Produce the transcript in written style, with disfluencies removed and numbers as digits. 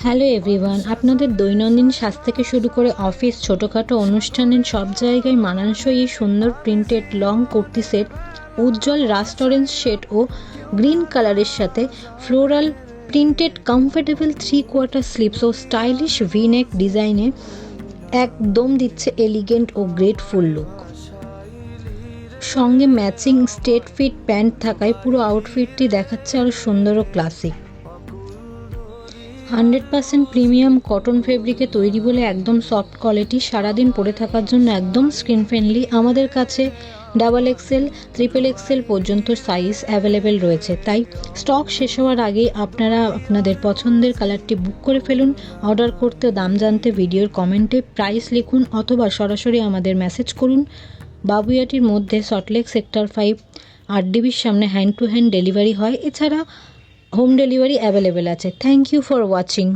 Hello everyone, আপনাদের দৈনন্দিন সাজ থেকে শুরু করে অফিস, ছোটোখাটো অনুষ্ঠানের সব জায়গায় মানানসই এই সুন্দর প্রিন্টেড লং কুর্তি সেট উজ্জ্বল রাস্ট অরেঞ্জ শেড ও গ্রিন কালারের সাথে ফ্লোরাল প্রিন্টেড কমফোর্টেবল 3/4 স্লিভস ও স্টাইলিশ ভি-নেক ডিজাইনে একদম দিচ্ছে এলিগেন্ট ও গ্রেটফুল লুক। সঙ্গে ম্যাচিং স্ট্রেট ফিট প্যান্ট থাকায় পুরো আউটফিটটি দেখাচ্ছে আরও সুন্দর ও ক্লাসিক। 100% প্রিমিয়াম কটন ফেব্রিকে তৈরি বলে একদম সফট কোয়ালিটি, সারাদিন পরে থাকার জন্য একদম স্কিন ফ্রেন্ডলি। আমাদের কাছে XXL, XXL পর্যন্ত সাইজ অ্যাভেলেবেল রয়েছে, তাই স্টক শেষ হওয়ার আগেই আপনারা আপনাদের পছন্দের কালারটি বুক করে ফেলুন। অর্ডার করতে দাম জানতে ভিডিওর কমেন্টে প্রাইস লিখুন অথবা সরাসরি আমাদের মেসেজ করুন। বাবুইয়াটির মধ্যে সল্টলেক সেক্টর 5 8DBর সামনে হ্যান্ড টু হ্যান্ড ডেলিভারি হয়, এছাড়া হোম ডেলিভারি অ্যাভেলেবেল আছে। Thank you for watching.